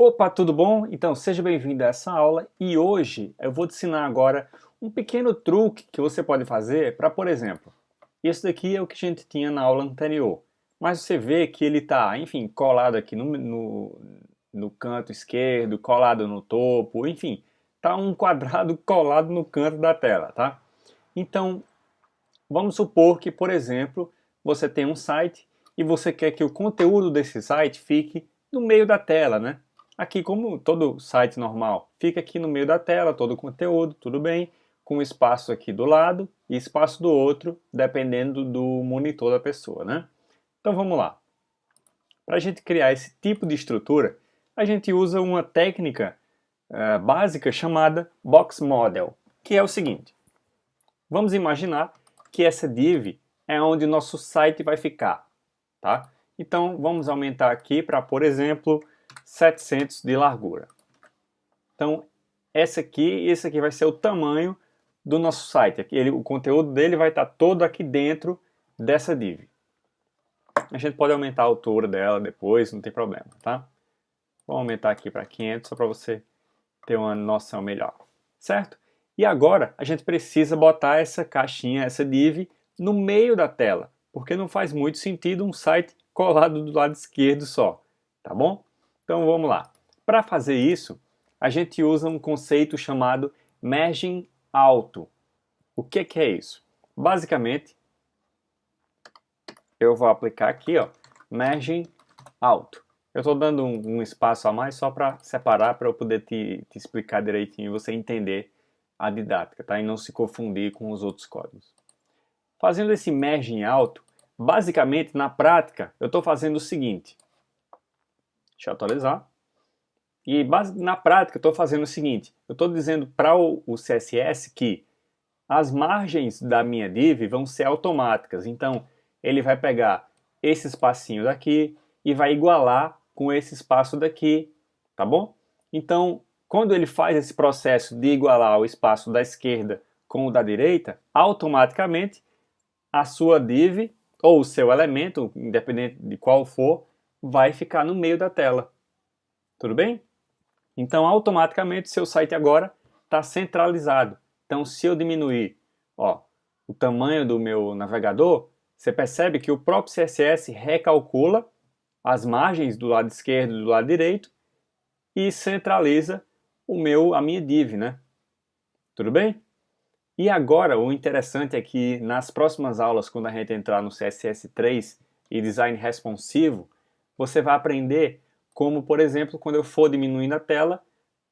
Opa, tudo bom? Então seja bem-vindo a essa aula e hoje eu vou te ensinar agora um pequeno truque que você pode fazer para, por exemplo, isso daqui é o que a gente tinha na aula anterior, mas você vê que ele está, enfim, colado aqui no canto esquerdo, colado no topo, enfim, tá um quadrado colado no canto da tela, tá? Então, vamos supor que, por exemplo, você tem um site e você quer que o conteúdo desse site fique no meio da tela, né? Aqui, como todo site normal, fica aqui no meio da tela todo o conteúdo, tudo bem, com espaço aqui do lado e espaço do outro, dependendo do monitor da pessoa, né? Então vamos lá. Para a gente criar esse tipo de estrutura, a gente usa uma técnica básica chamada Box Model, que é o seguinte. Vamos imaginar que essa div é onde o nosso site vai ficar, tá? Então vamos aumentar aqui para, por exemplo, 700 de largura. Então esse aqui vai ser o tamanho do nosso site. O conteúdo dele vai estar todo aqui dentro dessa div. A gente pode aumentar a altura dela depois, não tem problema, tá? Vou aumentar aqui para 500 só para você ter uma noção melhor, certo? E agora a gente precisa botar essa caixinha, essa div, no meio da tela, porque não faz muito sentido um site colado do lado esquerdo só, tá bom? Então vamos lá. Para fazer isso, a gente usa um conceito chamado Merging Auto. O que é isso? Basicamente, eu vou aplicar aqui, ó, Merging Auto. Eu estou dando um espaço a mais só para separar, para eu poder te explicar direitinho e você entender a didática, tá? E não se confundir com os outros códigos. Fazendo esse merging alto, basicamente, na prática, eu estou fazendo o seguinte. Deixa eu atualizar. E na prática, eu estou fazendo o seguinte. Eu estou dizendo para o CSS que as margens da minha div vão ser automáticas. Então, ele vai pegar esse espacinho daqui e vai igualar com esse espaço daqui, tá bom? Então, quando ele faz esse processo de igualar o espaço da esquerda com o da direita, automaticamente a sua div ou o seu elemento, independente de qual for, vai ficar no meio da tela. Tudo bem? Então, automaticamente, seu site agora está centralizado. Então, se eu diminuir o tamanho do meu navegador, você percebe que o próprio CSS recalcula as margens do lado esquerdo e do lado direito e centraliza a minha div, né? Tudo bem? E agora, o interessante é que nas próximas aulas, quando a gente entrar no CSS3 e Design Responsivo, você vai aprender como, por exemplo, quando eu for diminuindo a tela,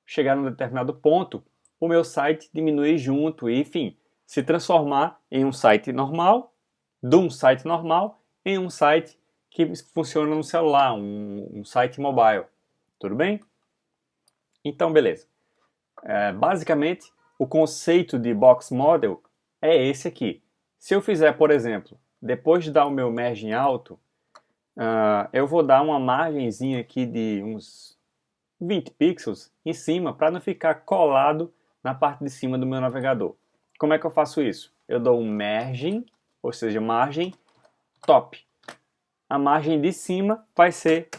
chegar num determinado ponto, o meu site diminuir junto e, enfim, se transformar em um site normal, de um site normal, em um site que funciona no celular, um site mobile. Tudo bem? Então, beleza. Basicamente, o conceito de Box Model é esse aqui. Se eu fizer, por exemplo, depois de dar o meu merging alto, eu vou dar uma margenzinha aqui de uns 20 pixels em cima para não ficar colado na parte de cima do meu navegador. Como é que eu faço isso? Eu dou um merging, ou seja, margem top. A margem de cima vai ser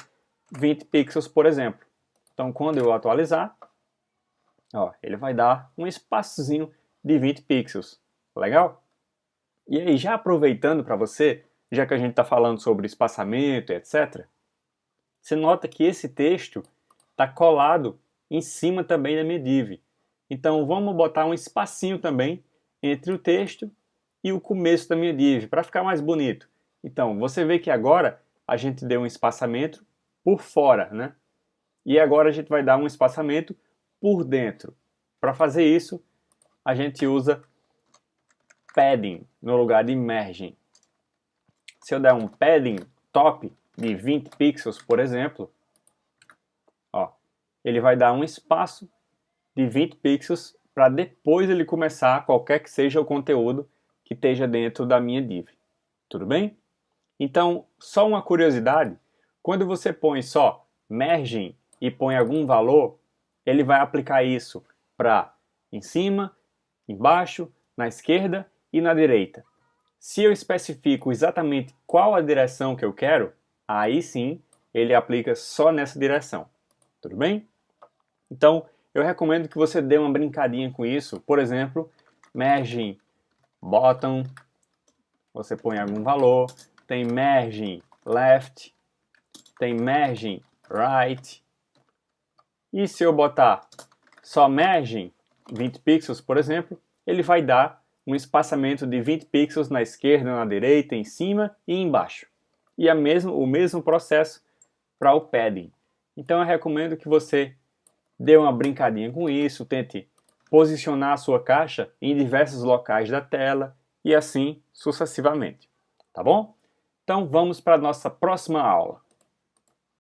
20 pixels, por exemplo. Então, quando eu atualizar, ele vai dar um espaçozinho de 20 pixels. Legal? E aí, já aproveitando para você, já que a gente está falando sobre espaçamento, etc., você nota que esse texto está colado em cima também da minha div. Então, vamos botar um espacinho também entre o texto e o começo da minha div, para ficar mais bonito. Então, você vê que agora a gente deu um espaçamento por fora, né? E agora a gente vai dar um espaçamento por dentro. Para fazer isso, a gente usa padding no lugar de margin. Se eu der um padding top de 20 pixels, por exemplo, ele vai dar um espaço de 20 pixels para depois ele começar qualquer que seja o conteúdo que esteja dentro da minha div. Tudo bem? Então, só uma curiosidade, quando você põe só margin e põe algum valor, ele vai aplicar isso para em cima, embaixo, na esquerda e na direita. Se eu especifico exatamente qual a direção que eu quero, aí sim ele aplica só nessa direção. Tudo bem? Então, eu recomendo que você dê uma brincadinha com isso. Por exemplo, margin bottom, você põe algum valor, tem margin left, tem margin right. E se eu botar só margin 20 pixels, por exemplo, ele vai dar um espaçamento de 20 pixels na esquerda, na direita, em cima e embaixo. E o mesmo processo para o padding. Então eu recomendo que você dê uma brincadinha com isso, tente posicionar a sua caixa em diversos locais da tela e assim sucessivamente. Tá bom? Então vamos para a nossa próxima aula.